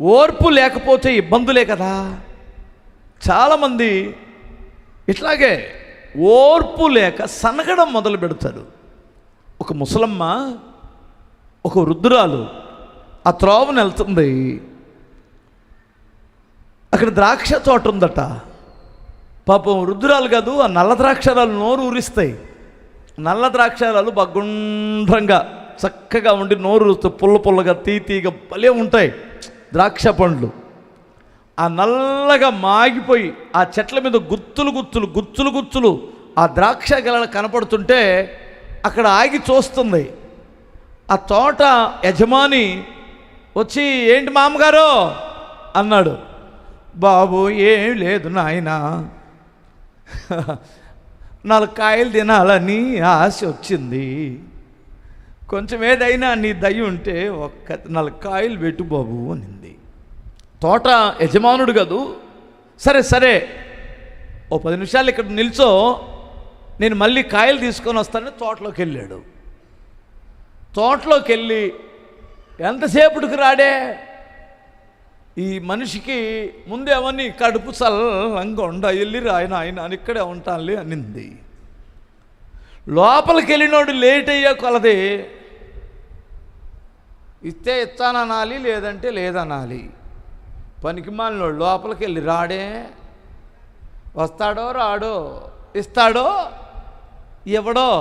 ఓర్పు లేకపోతే ఇబ్బందులే కదా. చాలామంది ఇట్లాగే ఓర్పు లేక సనగడం మొదలు పెడతారు. ఒక ముసలమ్మ, ఒక వృద్ధురాలు ఆ త్రోవను వెళ్తుంది. అక్కడ ద్రాక్ష తోట ఉందట. పాపం వృద్ధురాలు కాదు, ఆ నల్ల ద్రాక్షరాలు నోరు ఊరిస్తాయి. నల్ల ద్రాక్షరాలు బగ్గుండ్రంగా చక్కగా ఉండి నోరు ఊరుస్తూ పుల్ల పుల్లగా తీగా భలే ఉంటాయి ద్రాక్ష పండ్లు. ఆ నల్లగా మాగిపోయి ఆ చెట్ల మీద గుత్తులు ఆ ద్రాక్ష గెలలు కనపడుతుంటే అక్కడ ఆగి చూస్తుంది. ఆ తోట యజమాని వచ్చి, ఏంటి మామగారు అన్నాడు. బాబు ఏం లేదు నాయనా, 4 కాయలు తినాలని ఆశ వచ్చింది. కొంచెం ఏదైనా నీ దయ ఉంటే 4 కాయలు పెట్టు బాబు అనింది. తోట యజమానుడు కాదు. సరే ఓ 10 నిమిషాలు ఇక్కడ నిల్చో, నేను మళ్ళీ కాయలు తీసుకొని వస్తానని తోటలోకి వెళ్ళాడు. తోటలోకి వెళ్ళి ఎంతసేపటికి రాడే. ఈ మనిషికి ముందేమని కడుపు చల్లంగా వెళ్ళిరా ఆయన అని ఇక్కడే ఉంటానులే అనింది. లోపలికి వెళ్ళినోడు లేట్ అయ్యే కొలది ఇస్తే ఇస్తాననాలి, లేదంటే లేదనాలి. పనికి మాలినోడు లోపలికి వెళ్ళి రాడే. వస్తాడో రాడో, ఇస్తాడో ఇవ్వడో.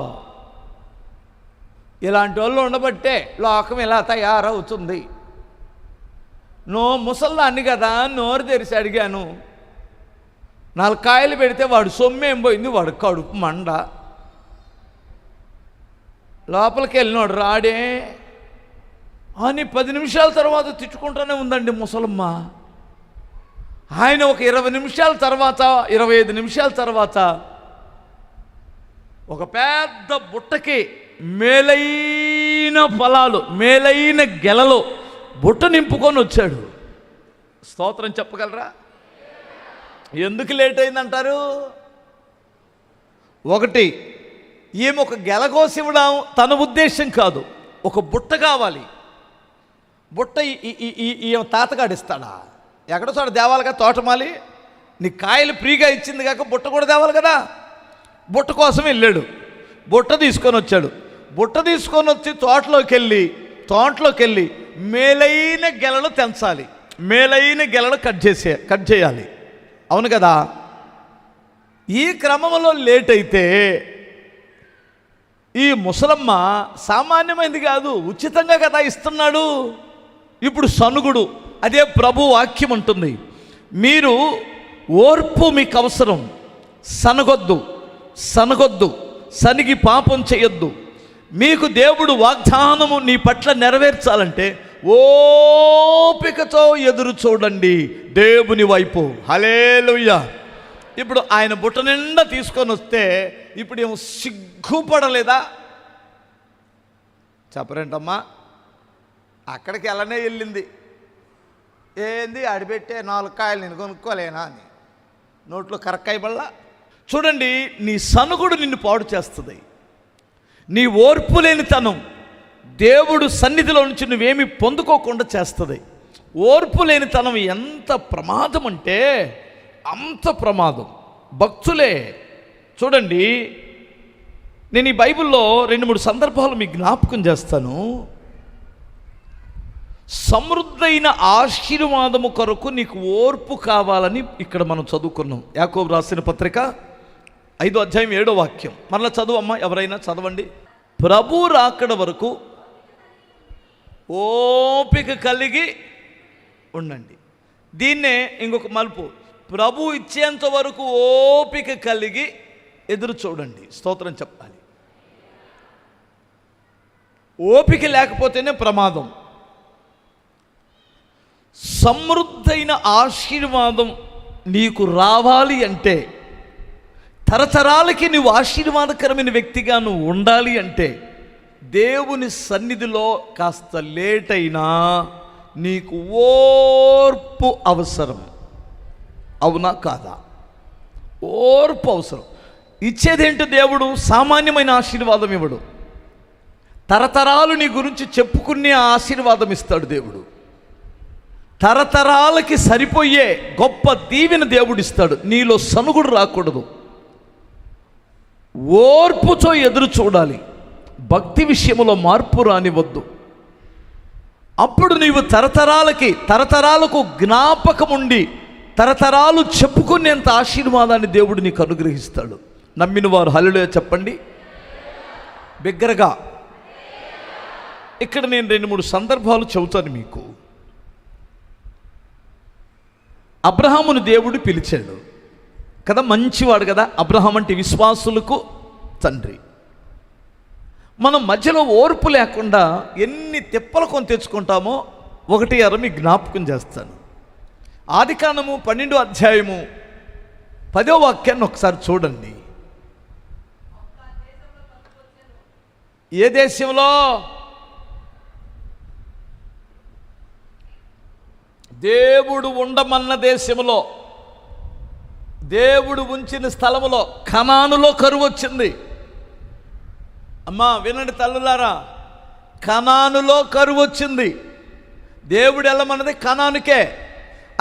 ఇలాంటి వాళ్ళు ఉండబట్టే లోకం ఇలా తయారవుతుంది. ముసల్దాన్ని కదా, నోరు తెరిచి అడిగాను. 4 కాయలు పెడితే వాడు సొమ్మేం పోయింది, వాడు కడుపు మండ. లోపలికి వెళ్ళినోడు రాడే అని 10 నిమిషాల తర్వాత తిట్టుకుంటూనే ఉందండి ముసలమ్మ. ఆయన ఒక 20 నిమిషాల తర్వాత 25 నిమిషాల తర్వాత ఒక పెద్ద బుట్టకి మేలైన ఫలాలు, మేలైన గెలలో బుట్ట నింపుకొని వచ్చాడు. స్తోత్రం చెప్పగలరా? ఎందుకు లేట్ అయిందంటారు? ఒకటి, ఈమె ఒక గెల కోసి ఇవ్వడం తన ఉద్దేశం కాదు. ఒక బుట్ట కావాలి. బుట్ట ఈమె తాతగాడిస్తాడా? ఎక్కడో చోట దేవాలిగా తోటమాలి. నీ కాయలు ఫ్రీగా ఇచ్చింది కాక బుట్ట కూడా తేవాలి కదా. బుట్ట కోసం వెళ్ళాడు. బుట్ట తీసుకొని వచ్చాడు. బుట్ట తీసుకొని వచ్చి తోటలోకి వెళ్ళి మేలైన గెలలు తెంచాలి, మేలైన గెలలు కట్ చేయాలి. అవును కదా. ఈ క్రమంలో లేట్ అయితే ఈ ముసలమ్మ సామాన్యమైనది కాదు, ఉచితంగా కదా ఇస్తున్నాడు. ఇప్పుడు సనుగుడు. అదే ప్రభు వాక్యం ఉంటుంది, మీరు ఓర్పు మీకు అవసరం. సనగొద్దు, సనిగి పాపం చేయొద్దు. మీకు దేవుడు వాగ్దానము నీ పట్ల నెరవేర్చాలంటే ఓపికతో ఎదురు చూడండి దేవుని వైపు. హల్లెలూయా. ఇప్పుడు ఆయన బుట్ట నిండా తీసుకొని వస్తే ఇప్పుడు ఏమో సిగ్గుపడలేదా? చెప్పరేంటమ్మా? అక్కడికి వెళ్ళనే వెళ్ళింది. ఏంది అడిపెట్టే 4 కాయలు నేను కొనుక్కోలేనా అని నోట్లో కరక్కాయ బళ్ళ. చూడండి, నీ సనుగుడు నిన్ను పాడు చేస్తుంది. నీ ఓర్పు లేనితనం దేవుడు సన్నిధిలో నుంచి నువ్వేమి పొందుకోకుండా చేస్తుంది. ఓర్పు లేనితనం ఎంత ప్రమాదం అంటే అంత ప్రమాదం. భక్తులే చూడండి, నేను ఈ బైబిల్లో 2-3 సందర్భాలు మీకు జ్ఞాపకం చేస్తాను. సమృద్ధైన ఆశీర్వాదము కొరకు నీకు ఓర్పు కావాలని ఇక్కడ మనం చదువుకున్నాం. యాకోబు రాసిన పత్రిక 5వ అధ్యాయం 7వ వాక్యం. మరలా చదువమ్మా, ఎవరైనా చదవండి. ప్రభు రాకడ వరకు ఓపిక కలిగి ఉండండి. దీన్నే ఇంకొక మలుపు, ప్రభు ఇచ్చేంత వరకు ఓపిక కలిగి ఎదురు చూడండి. స్తోత్రం చెప్పాలి. ఓపిక లేకపోతేనే ప్రమాదం. సమృద్ధైన ఆశీర్వాదం నీకు రావాలి అంటే, తరతరాలకి నువ్వు ఆశీర్వాదకరమైన వ్యక్తిగా నువ్వు ఉండాలి అంటే, దేవుని సన్నిధిలో కాస్త లేట్ అయినా నీకు ఓర్పు అవసరం. అవునా కాదా? ఓర్పు అవసరం. ఇచ్చేదేంటి దేవుడు? సామాన్యమైన ఆశీర్వాదం ఇవ్వడు. తరతరాలు నీ గురించి చెప్పుకునే ఆశీర్వాదం ఇస్తాడు దేవుడు. తరతరాలకి సరిపోయే గొప్ప దీవెన దేవుడిస్తాడు. నీలో సనుగుడు రాకూడదు, ఓర్పుతో ఎదురు చూడాలి, భక్తి విషయంలో మార్పు రానివద్దు. అప్పుడు నీవు తరతరాలకు జ్ఞాపకం ఉండి తరతరాలు చెప్పుకునేంత ఆశీర్వాదాన్ని దేవుడు నీకు అనుగ్రహిస్తాడు. నమ్మిన వారు హల్లెలూయా చెప్పండి బిగ్గరగా. ఇక్కడ నేను 2-3 సందర్భాలు చెబుతాను మీకు. అబ్రహామును దేవుడు పిలిచాడు కదా, మంచివాడు కదా. అబ్రహాం అంటే విశ్వాసులకు తండ్రి. మనం మధ్యలో ఓర్పు లేకుండా ఎన్ని తిప్పలు కొని తెచ్చుకుంటామో 1 మీకు జ్ఞాపకం చేస్తాను. ఆదికాండము 12వ అధ్యాయము 10వ వాక్యాన్ని ఒకసారి చూడండి. ఏ దేశంలో? దేవుడు ఉండమన్న దేశంలో, దేవుడు ఉంచిన స్థలములో, కనానులో కరువు వచ్చింది. అమ్మా వినండి తల్లులారా, కనానులో కరువు వచ్చింది. దేవుడు వెళ్ళమన్నది కనానుకే.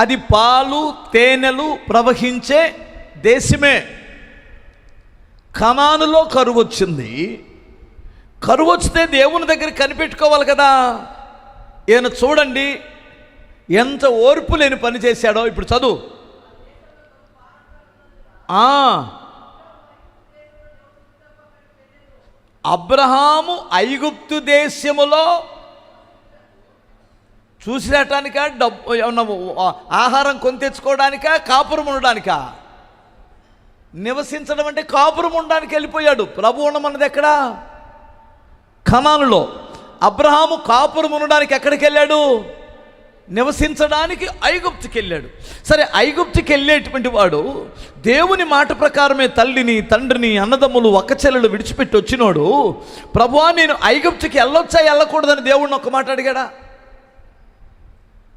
అది పాలు తేనెలు ప్రవహించే దేశమే. కనానులో కరువు వచ్చింది. కరువు వస్తే దేవుని దగ్గర కనిపెట్టుకోవాలి కదా. ఈయన చూడండి ఎంత ఓర్పు లేని పని చేశాడో. ఇప్పుడు చదువు. అబ్రహాము ఐగుప్తు దేశములో చూసిరాటానికా, డబ్బు ఏమన్నా ఆహారం కొని తెచ్చుకోవడానికా, కాపురం ఉండడానికా? నివసించడం అంటే కాపురం ఉండడానికి వెళ్ళిపోయాడు. ప్రభు ఉండమన్నది ఎక్కడా? కనానులో. అబ్రహాము కాపురం ఉండడానికి ఎక్కడికి వెళ్ళాడు? నివసించడానికి ఐగుప్తుకి వెళ్ళాడు. సరే, ఐగుప్తుకి వెళ్ళేటువంటి వాడు దేవుని మాట ప్రకారమే తల్లిని తండ్రిని అన్నదమ్ములు అక్కచెల్లెలు విడిచిపెట్టి వచ్చినోడు, ప్రభువా నేను ఐగుప్తుకి వెళ్ళొచ్చా వెళ్ళకూడదని దేవుడిని ఒక మాట అడిగాడా?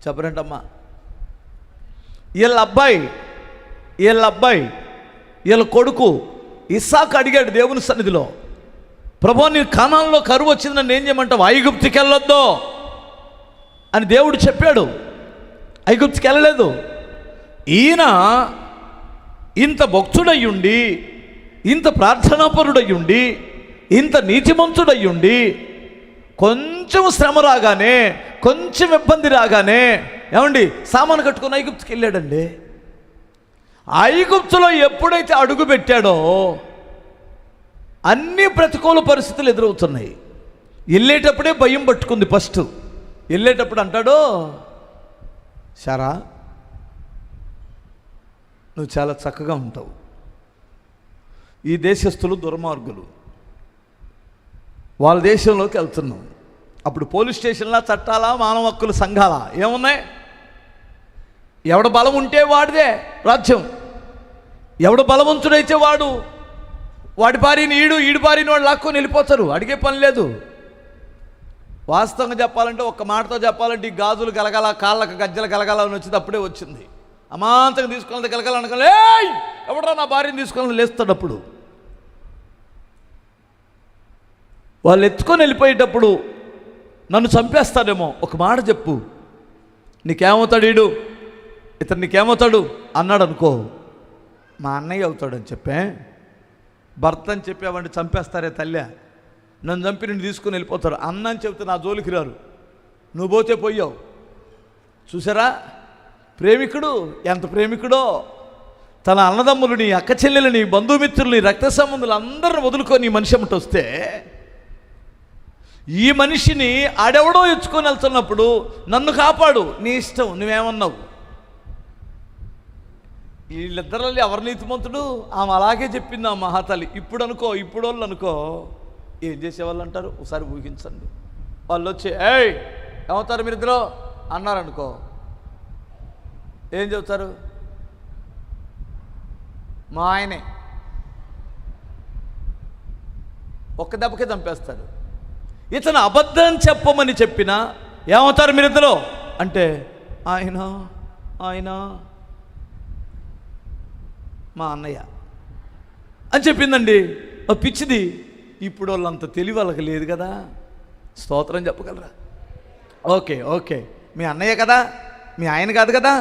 చెప్పరంటమ్మా. వీళ్ళ అబ్బాయి వీళ్ళ కొడుకు ఇస్సాకు అడిగాడు దేవుని సన్నిధిలో, ప్రభువా నేను కనానులో కరువు వచ్చింది, నన్ను ఏం చేయమంటావు? ఐగుప్తుకి వెళ్ళొద్దు అని దేవుడు చెప్పాడు. ఐగుప్తుకి వెళ్ళలేదు. ఈయన ఇంత భక్తుడయ్యుండి, ఇంత ప్రార్థనాపరుడయ్యుండి, ఇంత నీతిమంతుడయ్యుండి, కొంచెం శ్రమ రాగానే, కొంచెం ఇబ్బంది రాగానే ఏమండి సామాను కట్టుకుని ఐగుప్తుకి వెళ్ళాడండి. ఐగుప్తులో ఎప్పుడైతే అడుగు పెట్టాడో అన్ని ప్రతికూల పరిస్థితులు ఎదురవుతున్నాయి. వెళ్ళేటప్పుడే భయం పట్టుకుంది. ఫస్ట్ వెళ్ళేటప్పుడు అంటాడు, శారా నువ్వు చాలా చక్కగా ఉంటావు, ఈ దేశస్తులు దుర్మార్గులు, వాళ్ళ దేశంలోకి వెళ్తున్నావు. అప్పుడు పోలీస్ స్టేషన్లా, చట్టాలా, మానవ హక్కుల సంఘాలా ఏమున్నాయి? ఎవడ బలం ఉంటే వాడిదే రాజ్యం. ఎవడు బలవంతుడైతే వాడి భార్యని ఈడి భార్యని వాడు లాక్కొని వెళ్ళిపోతారు. అడిగే పని లేదు. వాస్తవంగా చెప్పాలంటే, ఒక్క మాటతో చెప్పాలంటే, ఈ గాజులు గలగల, కాళ్ళకు గజ్జలు గలగల అని వచ్చింది. అప్పుడే వచ్చింది. అమాంతంగా తీసుకున్నది గలగల అనుకోలే, ఎవడరా నా భార్యను తీసుకొని లేస్తాడు. అప్పుడు వాళ్ళు ఎత్తుకొని వెళ్ళిపోయేటప్పుడు నన్ను చంపేస్తాడేమో, ఒక మాట చెప్పు, నీకేమవుతాడు ఇతను నీకేమవుతాడు అన్నాడు అనుకో, మా అన్నయ్య అవుతాడని చెప్పే. భర్త అని చెప్పావంటే చంపేస్తారే తల్లి, నన్ను చంపి నిన్ను తీసుకుని వెళ్ళిపోతారు. అన్న అని చెప్తే నా జోలికి రారు, నువ్వు పోతే పోయావు. చూసారా ప్రేమికుడు ఎంత ప్రేమికుడో, తన అన్నదమ్ములని, అక్క చెల్లెలని, బంధుమిత్రులని, రక్త సంబంధులు అందరిని వదులుకొని ఈ మనిషి అమ్మట వస్తే, ఈ మనిషిని ఆడెవడో ఎత్తుకొని వెళ్తున్నప్పుడు నన్ను కాపాడు, నీ ఇష్టం, నువ్వేమన్నావు. వీళ్ళిద్దರಲ್ಲಿ ఎవరు నీతిమంతుడు? ఆమె అలాగే చెప్పింది ఆ మహాతల్లి. ఇప్పుడు వాళ్ళు అనుకో ఏం చేసేవాళ్ళు అంటారు? ఒకసారి ఊహించండి. వాళ్ళు వచ్చి ఏమవుతారు మీరిద్దరూ అన్నారనుకో, ఏం చెబుతారు? మా ఆయనే, ఒక్క దెబ్బకే చంపేస్తాడు. ఇతను అబద్ధం చెప్పమని చెప్పినా ఏమవుతారు మీరిద్దరూ అంటే, ఆయన మా అన్నయ్య అని చెప్పిందండి. పిచ్చిది. ఇప్పుడు వాళ్ళంత తెలివి వాళ్ళకి లేదు కదా. స్తోత్రం చెప్పగలరా? ఓకే మీ అన్నయ్య కదా, మీ ఆయన కాదు కదా.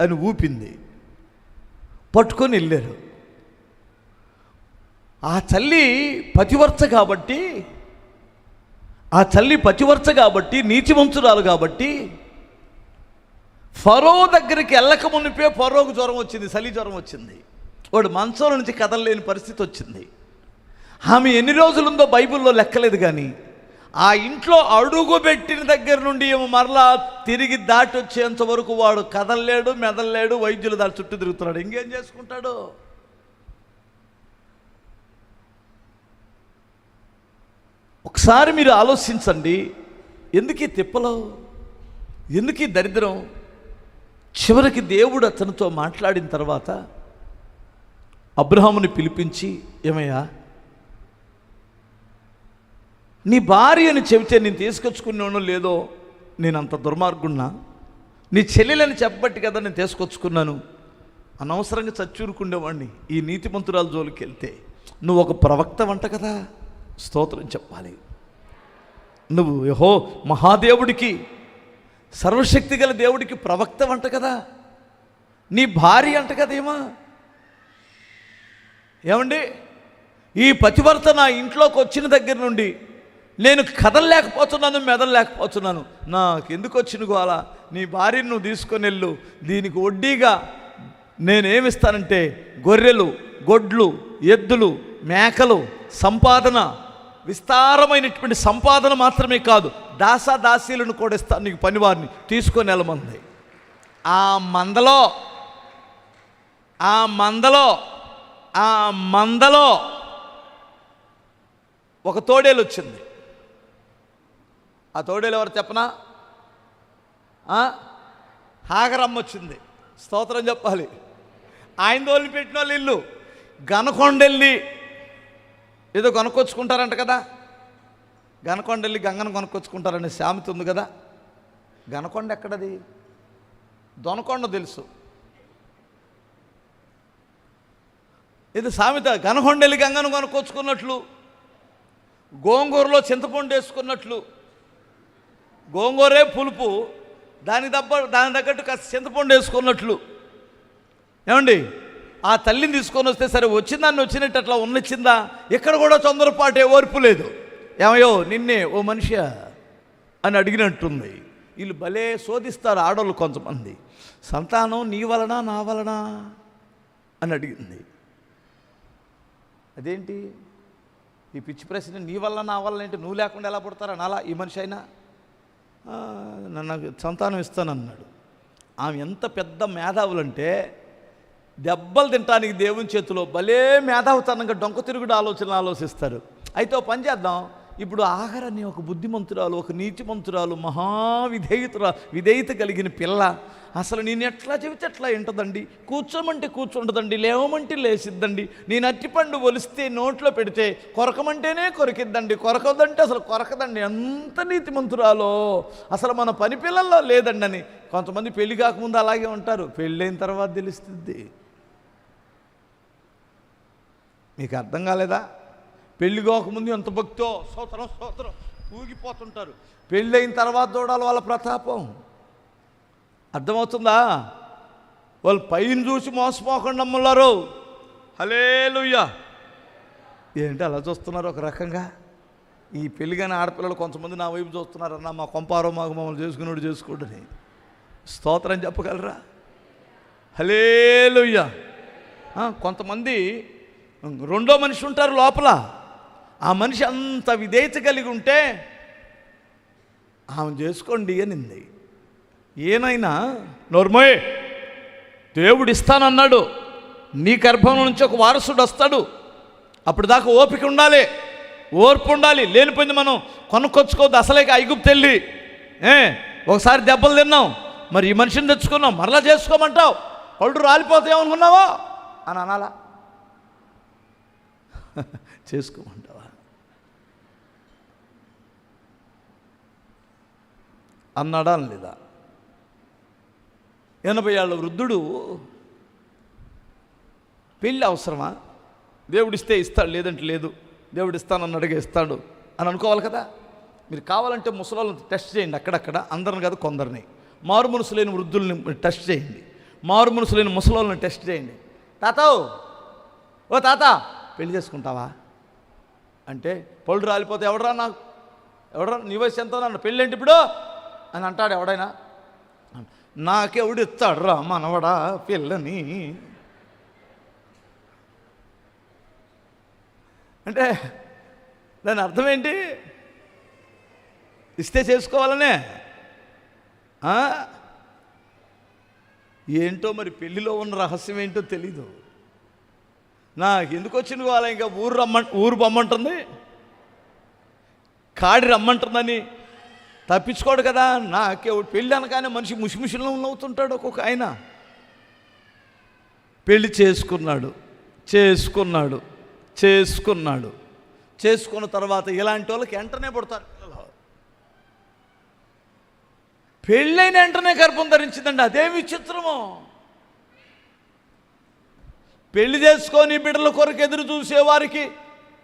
అని ఊపింది. పట్టుకొని వెళ్ళారు. ఆ తల్లి పతివర్చ కాబట్టి నీతిమంతురాలు కాబట్టి ఫరో దగ్గరికి వెళ్ళక మునిపే ఫరోకు జ్వరం వచ్చింది, చలి జ్వరం వచ్చింది. వాడు మంచంలో నుంచి కదలలేని పరిస్థితి వచ్చింది. ఆమె ఎన్ని రోజులుందో బైబిల్లో లెక్కలేదు, కానీ ఆ ఇంట్లో అడుగు పెట్టిన దగ్గర నుండి ఏమో మరలా తిరిగి దాటి వచ్చేంత వరకు వాడు కదలలేడు, మెదలలేడు. వైద్యులు దాని చుట్టూ తిరుగుతున్నాడు. ఇంకేం చేసుకుంటాడు? ఒకసారి మీరు ఆలోచించండి. ఎందుకీ తిప్పలో, ఎందుకీ దరిద్రం? చివరికి దేవుడు అతనితో మాట్లాడిన తర్వాత అబ్రహాముని పిలిపించి, ఏమయ్యా, నీ భార్యని చెబితే నేను తీసుకొచ్చుకున్నానో లేదో, నేను అంత దుర్మార్గున్నా? నీ చెల్లెలని చెప్పబట్టి కదా నేను తీసుకొచ్చుకున్నాను. అనవసరంగా చచ్చూరుకుండేవాడిని ఈ నీతిమంతురాలు జోలికి వెళ్తే. నువ్వు ఒక ప్రవక్త వంట కదా, స్తోత్రం చెప్పాలి. నువ్వు యెహోవా మహాదేవుడికి, సర్వశక్తి గల దేవుడికి ప్రవక్త వంట కదా. నీ భార్య అంట కదేమా? ఏమండి, ఈ పతివర్త నా ఇంట్లోకి వచ్చిన దగ్గర నుండి నేను కదలలేకపోతున్నాను, మెదలలేకపోతున్నాను. నాకెందుకు వచ్చిన గోల? నీ భార్యను నువ్వు తీసుకొని వెళ్ళు. దీనికి వడ్డీగా నేనేమిస్తానంటే గొర్రెలు, గొడ్లు, ఎద్దులు, మేకలు, సంపాదన, విస్తారమైనటువంటి సంపాదన మాత్రమే కాదు, దాసీలను కూడా ఇస్తాను నీకు, పనివారిని తీసుకొని వెళ్ళమంది. ఆ మందలో ఒక తోడేలు వచ్చింది. ఆ తోడేలు ఎవరు చెప్పనా? హాగరమ్మ వచ్చింది. స్తోత్రం చెప్పాలి. ఆయన తోలి పెట్టిన వాళ్ళు ఇల్లు గనకొండెళ్ళి ఏదో కొనుక్కొచ్చుకుంటారంట కదా. గనకొండెళ్ళి గంగను కొనుక్కొచ్చుకుంటారనే సామెత ఉంది కదా. గనకొండ ఎక్కడది? దొనకొండ తెలుసు. ఇది సామెత. గనకొండెళ్ళి గంగను కొనుక్కొచ్చుకున్నట్లు, గోంగూరలో చింతపండు వేసుకున్నట్లు, గోంగూరే పులుపు, దాని తగ్గట్టు కాస్త చింతపండు వేసుకున్నట్లు. ఏమండి, ఆ తల్లిని తీసుకొని వస్తే సరే వచ్చిందాన్ని వచ్చినట్టు అట్లా ఉన్నచ్చిందా? ఇక్కడ కూడా తొందరపాటే, ఓర్పు లేదు. ఏమయ్యో నిన్నే ఓ మనిషి అని అడిగినట్టుంది. వీళ్ళు భలే శోధిస్తారు ఆడవాళ్ళు కొంతమంది. సంతానం నీ వలన నా వలన అని అడిగింది. అదేంటి ఈ పిచ్చి ప్రశ్న? నీ వల్ల నా వల్ల ఏంటి? నువ్వు లేకుండా ఎలా పుడతారా నాలా ఈ మనిషి అయినా? నాకు సంతానం ఇస్తానన్నాడు. ఆమె ఎంత పెద్ద మేధావులంటే దెబ్బలు తినటానికి దేవుని చేతిలో భలే మేధావుతనంగా డొంక తిరుగుడు ఆలోచనలు ఆలోచిస్తారు. అయితే ఓ పని చేద్దాం. ఇప్పుడు ఆహారాన్ని ఒక బుద్ధిమంతురాలు, ఒక నీతిమంతురాలు, విధేయత కలిగిన పిల్ల అసలు నేను ఎట్లా చెబితే ఎట్లా వింటదండి? కూర్చోమంటే కూర్చుంటుందండి, లేవమంటే లేసిద్దండి. నేను అట్టిపండు ఒలిస్తే నోట్లో పెడితే కొరకమంటేనే కొరికిద్దండి, కొరకదంటే అసలు కొరకదండి. ఎంత నీతిమంతురాలో అసలు మన పని పిల్లల్లో లేదండి అని. కొంతమంది పెళ్లి కాకముందు అలాగే ఉంటారు, పెళ్ళైన తర్వాత తెలుస్తుంది. మీకు అర్థం కాలేదా? పెళ్లి కాకముందు ఎంత భక్తో స్తోత్రం ఊగిపోతుంటారు. పెళ్ళైన తర్వాత చూడాలి వాళ్ళ ప్రతాపం. అర్థమవుతుందా? వాళ్ళు పైన చూసి మోసపోకుండా అమ్ములారు. హల్లెలూయా. ఏంటి అలా చూస్తున్నారు? ఒక రకంగా ఈ పెళ్ళిగానే ఆడపిల్లలు కొంతమంది నా వైపు చూస్తున్నారన్నా, మా కొంపారో మాకు మమ్మల్ని చేసుకున్నాడు చేసుకోడని. స్తోత్రం చెప్పగలరా? హల్లెలూయా. కొంతమంది రెండో మనిషి ఉంటారు లోపల. ఆ మనిషి అంత విధేయత కలిగి ఉంటే ఆమె చేసుకోండి అనింది. ఏనైనా నోర్మోయ్, దేవుడు ఇస్తానన్నాడు, నీ గర్భం నుంచి ఒక వారసుడు వస్తాడు, అప్పుడు దాకా ఓపిక ఉండాలి, ఓర్పు ఉండాలి. లేనిపోయింది మనం కొనుక్కొచ్చుకోవద్దు. అసలే ఐగుప్తు వెళ్ళి ఒకసారి దెబ్బలు తిన్నాం, మరి ఈ మనిషిని తెచ్చుకున్నాం, మరలా చేసుకోమంటావు, పళ్ళు రాలిపోతాయేమనుకున్నావా అని అనాలా? చేసుకోమంటావా? అన్నాడా లేదా? 80 ఏళ్ళ వృద్ధుడు పెళ్ళి అవసరమా? దేవుడిస్తే ఇస్తాడు, లేదంటే లేదు. దేవుడు ఇస్తానన్నాడుగా ఇస్తాడు అని అనుకోవాలి కదా. మీరు కావాలంటే ముసలోళ్ళని టెస్ట్ చేయండి, అక్కడక్కడ, అందరిని కాదు కొందరిని. మారు మనసు లేని వృద్ధుల్ని టెస్ట్ చేయండి, మారు మనసు లేని ముసలోళ్ళని టెస్ట్ చేయండి. ఓ తాత పెళ్లి చేసుకుంటావా అంటే పళ్ళు రాలిపోతే ఎవడరా నీ వయసు ఎంతో నన్ను పెళ్ళి ఇప్పుడు అని అంటాడు ఎవడైనా. నాకెవడు ఇస్తాడు రా మనవడా పిల్లని అంటే దాని అర్థం ఏంటి? ఇస్తే చేసుకోవాలనే. ఏంటో మరి పెళ్ళిలో ఉన్న రహస్యం ఏంటో తెలీదు. నాకు ఎందుకు వచ్చింది వాళ్ళ ఇంకా ఊరు బొమ్మంటుంది, కాడి రమ్మంటుందని తప్పించుకోడు కదా. నాకే పెళ్ళి అనగానే మనిషి ముసిముసిలో నవ్వుతుంటాడు ఒక్కొక్క ఆయన. పెళ్ళి చేసుకున్న తర్వాత ఇలాంటి వాళ్ళకి వెంటనే పుడతారు పిల్లలు. పెళ్ళైన వెంటనే గర్భం ధరించిందండి, అదే విచిత్రమో. పెళ్లి చేసుకొని బిడ్డల కొరకు ఎదురు చూసేవారికి,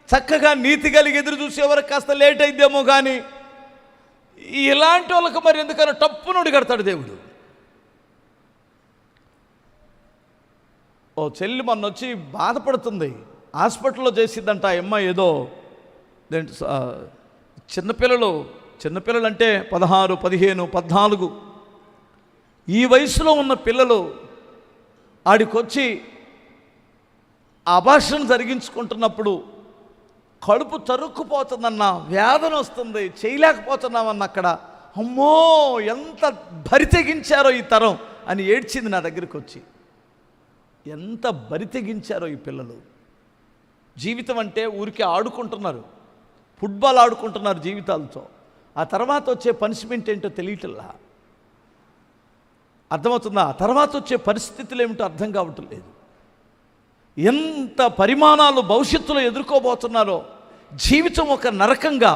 చక్కగా నీతి కలిగి ఎదురు చూసేవారికి కాస్త లేట్ అయిద్దేమో కానీ ఇలాంటి వాళ్ళకి మరి ఎందుకన్నా టప్పునుడి కడతాడు దేవుడు. ఓ చెల్లి మొన్న వచ్చి బాధపడుతుంది, హాస్పిటల్లో చేసిద్దంట ఆ అమ్మాయి ఏదో. చిన్నపిల్లలు అంటే 16, 15, 14 ఈ వయసులో ఉన్న పిల్లలు ఆడికొచ్చి అబార్షన్ జరిగించుకుంటున్నప్పుడు కడుపు తరుక్కుపోతుందన్న వేదన వస్తుంది, చేయలేకపోతున్నామన్న అక్కడ. అమ్మో ఎంత బరితెగించారో ఈ తరం అని ఏడ్చింది నా దగ్గరికి వచ్చి. ఎంత బరితెగించారో ఈ పిల్లలు. జీవితం అంటే ఊరికే ఆడుకుంటున్నారు, ఫుట్బాల్ ఆడుకుంటున్నారు జీవితాలతో. ఆ తర్వాత వచ్చే పనిష్మెంట్ ఏంటో తెలియటల్లా. అర్థమవుతుందా? ఆ తర్వాత వచ్చే పరిస్థితులు ఏమిటో అర్థం కావటం లేదు. ఎంత పరిమాణాలు భవిష్యత్తులో ఎదుర్కోబోతున్నారో. జీవితం ఒక నరకంగా,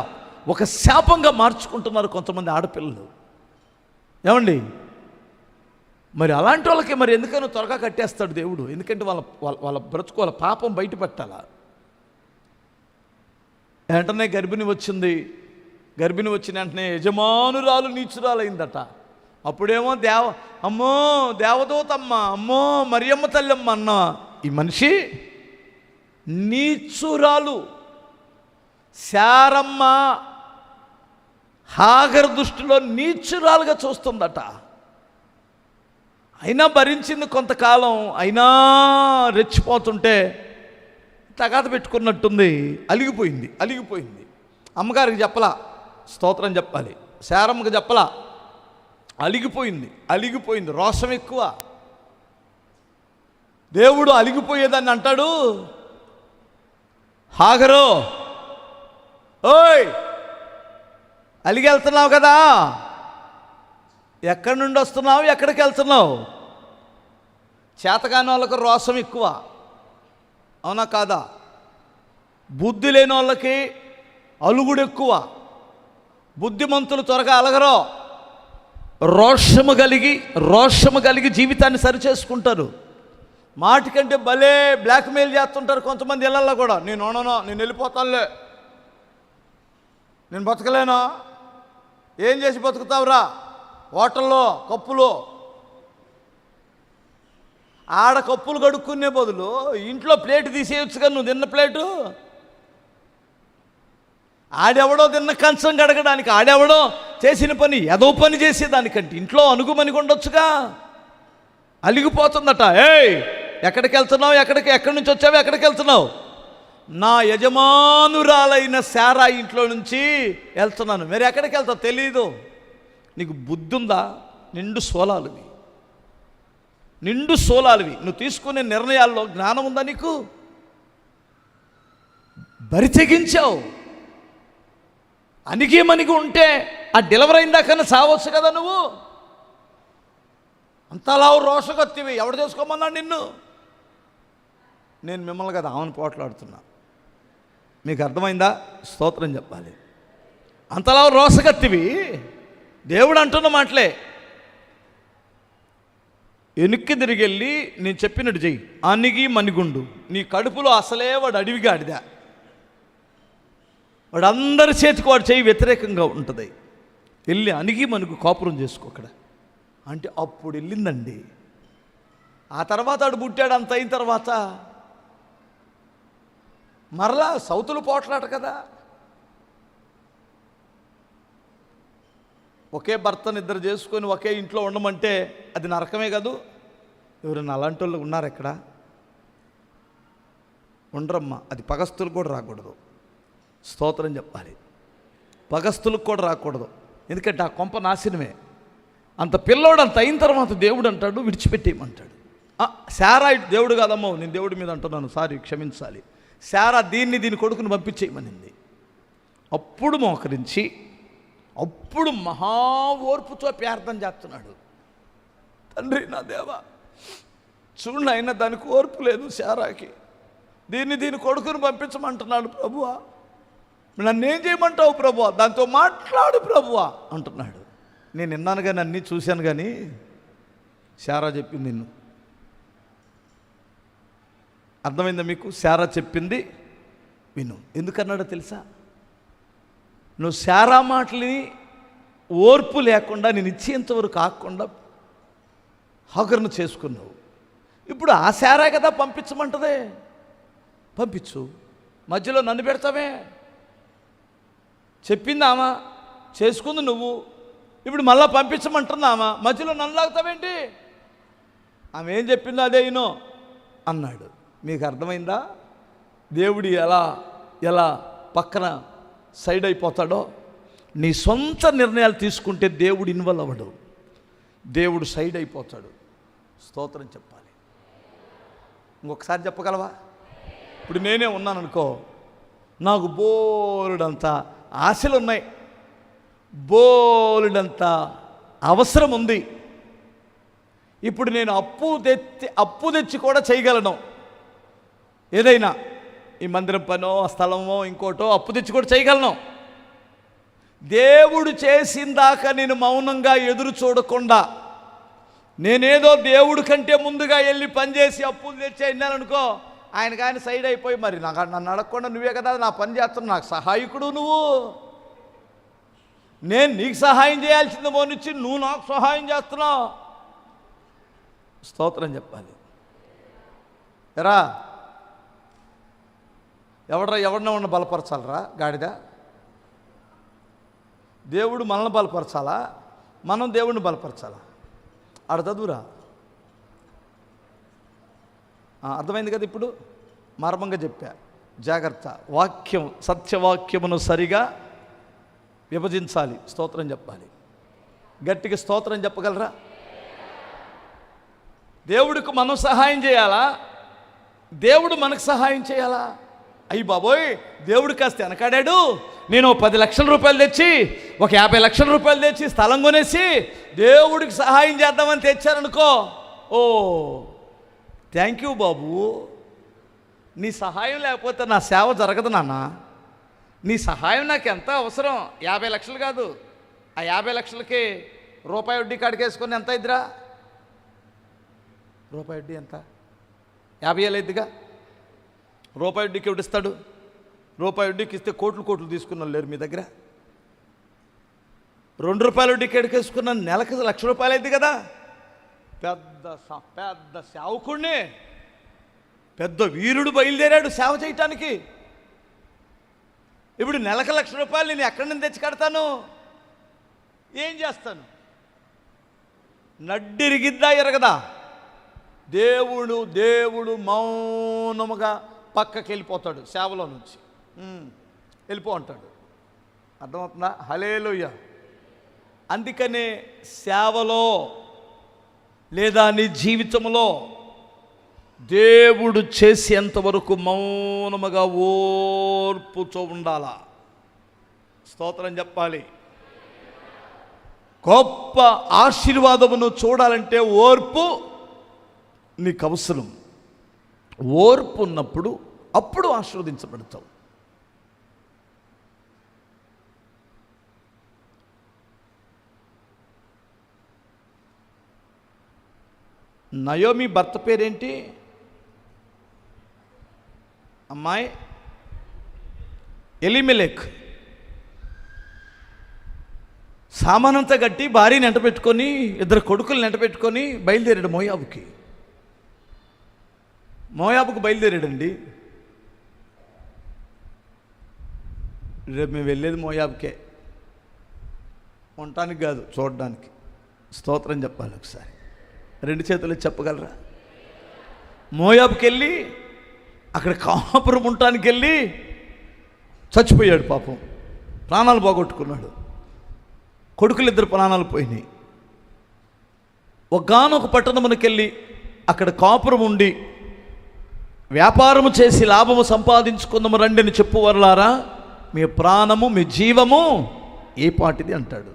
ఒక శాపంగా మార్చుకుంటున్నారు కొంతమంది ఆడపిల్లలు. ఏమండి, మరి అలాంటి వాళ్ళకి మరి ఎందుకనో త్వరగా కట్టేస్తాడు దేవుడు. ఎందుకంటే వాళ్ళ బ్రతుకు, వాళ్ళ పాపం బయట పెట్టాల. వెంటనే గర్భిణి వచ్చిన వెంటనే యజమానురాలు నీచురాలైందట. అప్పుడేమో అమ్మో దేవదూతమ్మ, అమ్మో మరియమ్మ తల్లమ్మ అన్న ఈ మనిషి నీచురాలు. శారమ్మ హాగర్ దృష్టిలో నీచురాలుగా చూస్తుందట. అయినా భరించింది కొంతకాలం. అయినా రెచ్చిపోతుంటే తగాద పెట్టుకున్నట్టుంది, అలిగిపోయింది. అమ్మగారికి చెప్పలా, స్తోత్రం చెప్పాలి. శారమ్మకి చెప్పలా, అలిగిపోయింది. రోషం ఎక్కువ. దేవుడు అలిగిపోయేదాన్ని అంటాడు, హాగరు ఓయ్ అలిగి వెళ్తున్నావు కదా, ఎక్కడి నుండి వస్తున్నావు, ఎక్కడికి వెళ్తున్నావు? చేతకాని వాళ్ళకి రోషం ఎక్కువ, అవునా కాదా? బుద్ధి లేని వాళ్ళకి అలుగుడు ఎక్కువ. బుద్ధిమంతులు త్వరగా అలగరో. రోషము కలిగి జీవితాన్ని సరిచేసుకుంటారు. మాటికంటే భలే బ్లాక్మెయిల్ చేస్తుంటారు కొంతమంది ఇళ్ళల్లో కూడా. నేను వెళ్ళిపోతానులే, నేను బతకలేనా, ఏం చేసి బతుకుతావురా, హోటల్లో కప్పులు ఆడ కప్పులు కడుక్కునే బదులు ఇంట్లో ప్లేట్ తీసేయచ్చుగా, నువ్వు తిన్న ప్లేటు. ఆడెవడో తిన్న కంచం కడగడానికి, ఆడెవడో చేసిన పని ఏదో పని చేసేదానికంటే ఇంట్లో అనుగుమని ఉండొచ్చుగా. అలిగిపోతుందట. ఏయ్ ఎక్కడికి వెళ్తున్నావు, ఎక్కడి నుంచి వచ్చావు, ఎక్కడికి వెళ్తున్నావు? నా యజమానురాలైన శారా ఇంట్లో నుంచి వెళ్తున్నాను. మరి ఎక్కడికి వెళ్తావు తెలీదు. నీకు బుద్ధి ఉందా? నిండు సోలాలివి. నువ్వు తీసుకునే నిర్ణయాల్లో జ్ఞానం ఉందా నీకు? బరి తెగించావు. అణిగి ఉంటే ఆ డెలివరీ అయిందాకన్నా సావచ్చు కదా నువ్వు. అంతలా రోషగత్తివి. ఎవడు చేసుకోమన్నాడు నిన్ను? నేను మిమ్మల్ని కదా ఆమెను పోట్లాడుతున్నా. మీకు అర్థమైందా? స్తోత్రం చెప్పాలి. అంతలా రోషగత్తివి. దేవుడు అంటున్న మాటలే. వెనక్కి తిరిగెళ్ళి నేను చెప్పినట్టు చెయ్యి. అణిగి మణిగుండు. నీ కడుపులో అసలే వాడు అడవిగాడిదా. వాడు అందరి చేతికి వాడు చేయి వ్యతిరేకంగా ఉంటుంది. వెళ్ళి అణిగి మనకు కాపురం చేసుకో అక్కడ అంటే అప్పుడు వెళ్ళిందండి. ఆ తర్వాత వాడు పుట్టాడు. అంత అయిన తర్వాత మరలా సౌతులు పోట్లాట కదా. ఒకే భర్తను ఇద్దరు చేసుకొని ఒకే ఇంట్లో ఉండమంటే అది నరకమే కాదు. ఎవరైనా అలాంటి వాళ్ళు ఉన్నారు ఎక్కడ? ఉండరమ్మా. అది పగస్తులకు కూడా రాకూడదు. స్తోత్రం చెప్పాలి. పగస్తులకు కూడా రాకూడదు. ఎందుకంటే ఆ కొంప నాశనమే. అంత పిల్లోడు అంత అయిన తర్వాత దేవుడు అంటాడు విడిచిపెట్టేయమంటాడు. శారా దేవుడు కాదమ్మో, నేను దేవుడి మీద అంటున్నాను, సారీ క్షమించాలి. శారా దీని కొడుకుని పంపించేయమనింది. అప్పుడు మోకరించి అప్పుడు మహా ఓర్పుతో ప్రార్థన చేస్తున్నాడు. తండ్రి నా దేవా, చూడండి, అయినా దానికి ఓర్పు లేదు శారాకి. దీని కొడుకుని పంపించమంటున్నాడు ప్రభువా, నన్నేం చేయమంటావు ప్రభువా, దాంతో మాట్లాడు ప్రభువా అంటున్నాడు. నేను విన్నాను కానీ అన్నీ చూశాను కానీ శారా చెప్పింది నిన్ను అర్థమైందా మీకు? శారా చెప్పింది విను. ఎందుకన్నాడో తెలుసా? నువ్వు శారా మాటలని ఓర్పు లేకుండా నేను ఇచ్చేంతవరకు కాకుండా హగరణ చేసుకున్నావు. ఇప్పుడు ఆ శారా కదా పంపించమంటదే, పంపించు. మధ్యలో నన్ను పెడతావే? చెప్పిందామా, చేసుకుంది నువ్వు. ఇప్పుడు మళ్ళా పంపించమంటున్నామా, మధ్యలో నన్ను లాగుతావేంటి? ఆమె ఏం చెప్పిందో అదే ఇనో అన్నాడు. మీకు అర్థమైందా దేవుడు ఎలా పక్కన సైడ్ అయిపోతాడో? నీ సొంత నిర్ణయాలు తీసుకుంటే దేవుడు ఇన్వాల్వ్ అవ్వడు, దేవుడు సైడ్ అయిపోతాడు. స్తోత్రం చెప్పాలి. ఇంకొకసారి చెప్పగలవా? ఇప్పుడు నేనే ఉన్నాను అనుకో, నాకు బోలెడంత ఆశలు ఉన్నాయి, బోలెడంత అవసరం ఉంది. ఇప్పుడు నేను అప్పు తెచ్చి కూడా చేయగలను. ఏదైనా ఈ మందిరం పనో స్థలమో ఇంకోటో అప్పు తెచ్చి కూడా చేయగలను. దేవుడు చేసిందాకా నేను మౌనంగా ఎదురు చూడకుండా నేనేదో దేవుడి కంటే ముందుగా వెళ్ళి పనిచేసి అప్పులు తెచ్చి అయినాననుకో, ఆయన సైడ్ అయిపోయి, మరి నన్ను అడగకుండా నువ్వే కదా నా పని చేస్తున్నావు, నాకు సహాయకుడు నువ్వు, నేను నీకు సహాయం చేయాల్సింది మోనిచ్చి నువ్వు నాకు సహాయం చేస్తున్నావు. స్తోత్రం చెప్పాలి. ఎరా ఎవరినో ఉన్న బలపరచాలరా గాడిద? దేవుడు మనల్ని బలపరచాలా, మనం దేవుడిని బలపరచాలా? అడదదురా. అర్థమైంది కదా? ఇప్పుడు మర్మంగా చెప్పా, జాగ్రత్త. వాక్యం, సత్యవాక్యమును సరిగా విభజించాలి. స్తోత్రం చెప్పాలి. గట్టిగా స్తోత్రం చెప్పగలరా? దేవుడికి మనం సహాయం చేయాలా, దేవుడు మనకు సహాయం చేయాలా? అయ్యి బాబోయ్, దేవుడు కాస్త వెనకాడాడు, నేను 10 లక్షల రూపాయలు తెచ్చి 50 లక్షల రూపాయలు తెచ్చి స్థలం కొనేసి దేవుడికి సహాయం చేద్దామని తెచ్చారనుకో, ఓ థ్యాంక్ యూ బాబు, నీ సహాయం లేకపోతే నా సేవ జరగదు నాన్న. నీ సహాయం నాకు ఎంత అవసరం. 50 లక్షలు కాదు, ఆ 50 లక్షలకి రూపాయి వడ్డీ కాడికేసుకొని ఎంత ఇద్దిరా? రూపాయి వడ్డీ ఎంత? 50,000 అయిద్దిగా. రూపాయి వడ్డీకి ఎవడిస్తాడు? రూపాయి వడ్డీకి ఇస్తే కోట్లు తీసుకున్నాను లేరు మీ దగ్గర. 2 రూపాయల వడ్డీకి ఎడికేసుకున్నాను, నెలకు 1,00,000 రూపాయలు అయింది కదా. పెద్ద సేవకుడిని, పెద్ద వీరుడు బయలుదేరాడు సేవ చేయటానికి. ఇప్పుడు నెలకు 1,00,000 రూపాయలు నేను ఎక్కడి నుంచి తెచ్చి కడతాను? ఏం చేస్తాను? నడ్డిరిగిద్దా ఎరగదా? దేవుడు మౌనముగా పక్కకి వెళ్ళిపోతాడు, సేవలో నుంచి వెళ్ళిపో అంటాడు. అర్థమవుతుందా? హల్లెలూయా. అందుకనే సేవలో లేదా నీ జీవితంలో దేవుడు చేసేంతవరకు మౌనముగా ఓర్పుతో ఉండాలా. స్తోత్రం చెప్పాలి. గొప్ప ఆశీర్వాదమును చూడాలంటే ఓర్పు నీకు అవసరం. ఓర్పు ఉన్నప్పుడు అప్పుడు ఆశీర్వదించబడతావు. నయోమి భర్త పేరేంటి? అమ్మాయి ఎలిమెలెక్. సామానంతా కట్టి భార్యని ఎంట పెట్టుకొని 2 కొడుకులను ఎంట పెట్టుకొని బయలుదేరాడు మోయాబుకు బయలుదేరాడండి. రేపు మేము వెళ్ళేది మోయాబుకే, ఉండటానికి కాదు, చూడడానికి. స్తోత్రం చెప్పాలి ఒకసారి, 2 చేతులు చెప్పగలరా? మోయాబుకి వెళ్ళి అక్కడ కాపురం ఉండటానికి వెళ్ళి చచ్చిపోయాడు. పాపం ప్రాణాలు పోగొట్టుకున్నాడు. కొడుకులు 2 ప్రాణాలు పోయినాయి. ఒకానొక పట్టణమునకు వెళ్ళి అక్కడ కాపురం ఉండి వ్యాపారము చేసి లాభము సంపాదించుకుందాము రండి అని చెప్పువర్లారా, మీ ప్రాణము మీ జీవము ఏ పాటిది అంటాడు.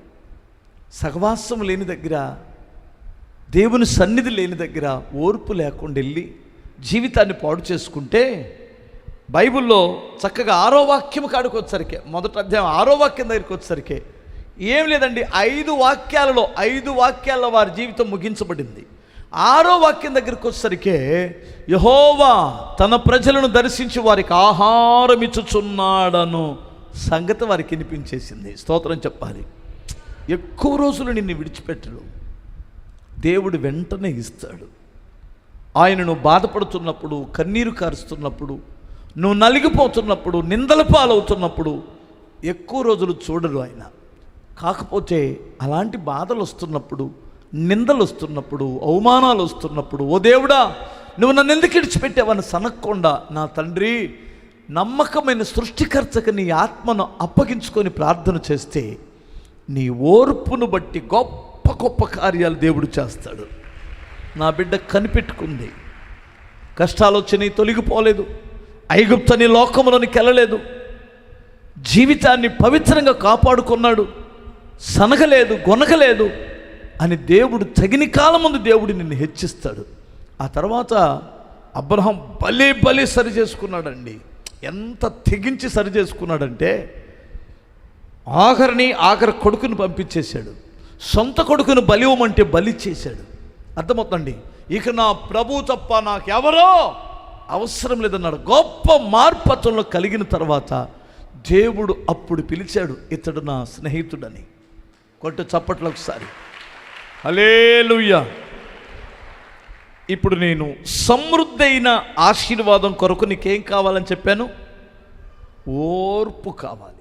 సహవాసం లేని దగ్గర, దేవుని సన్నిధి లేని దగ్గర ఓర్పు లేకుండా వెళ్ళి జీవితాన్ని పాడు చేసుకుంటే, బైబిల్లో చక్కగా 6వ వాక్యం కాడికి వచ్చేసరికి, మొదటి అధ్యాయం 6వ వాక్యం దగ్గరికి వచ్చేసరికి ఏం లేదండి, 5 వాక్యాల్లో వారి జీవితం ముగించబడింది. 6వ వాక్యం దగ్గరికి వచ్చేసరికి యెహోవా తన ప్రజలను దర్శించి వారికి ఆహారం ఇచ్చుచున్నాడను సంగతి వారికి వినిపించేసింది. స్తోత్రం చెప్పాలి. ఎక్కువ రోజులు నిన్ను విడిచిపెట్టడు, దేవుడు వెంటనే ఇస్తాడు. ఆయనను బాధపడుతున్నప్పుడు, కన్నీరు కారుస్తున్నప్పుడు, నువ్వు నలిగిపోతున్నప్పుడు, నిందల పాలవుతున్నప్పుడు ఎక్కువ రోజులు చూడరు ఆయన. కాకపోతే అలాంటి బాధలు వస్తున్నప్పుడు, నిందలు వస్తున్నప్పుడు, అవమానాలు వస్తున్నప్పుడు, ఓ దేవుడా నువ్వు నన్ను ఎందుకు విడిచిపెట్టావని సనక్కుండా, నా తండ్రి నమ్మకమైన సృష్టికర్తకు నీ ఆత్మను అప్పగించుకొని ప్రార్థన చేస్తే నీ ఓర్పును బట్టి గొప్ప గొప్ప కార్యాలు దేవుడు చేస్తాడు. నా బిడ్డ కనిపెట్టుకుంది, కష్టాలు వచ్చినాయి, తొలగిపోలేదు, ఐగుప్తని లోకములోనికి వెళ్ళలేదు, జీవితాన్ని పవిత్రంగా కాపాడుకున్నాడు, సనగలేదు, గొనగలేదు అని దేవుడు తగిన కాలం ముందు దేవుడు నిన్ను హెచ్చిస్తాడు. ఆ తర్వాత అబ్రహాం బలి సరి చేసుకున్నాడండి. ఎంత తెగించి సరి చేసుకున్నాడంటే ఆఖరి కొడుకుని పంపించేశాడు. సొంత కొడుకును బలివ్వమంటే బలి చేశాడు. అర్థమవుతుందండి. ఇక నా ప్రభు తప్ప నాకెవరో అవసరం లేదన్నాడు. గొప్ప మార్పత్వంలో కలిగిన తర్వాత దేవుడు అప్పుడు పిలిచాడు, ఇతడు నా స్నేహితుడని. కొట్టు చప్పట్లు ఒకసారి. హల్లెలూయా. ఇప్పుడు నేను సమృద్ధైన ఆశీర్వాదం కొరకు నీకేం కావాలని చెప్పాను? ఓర్పు కావాలి.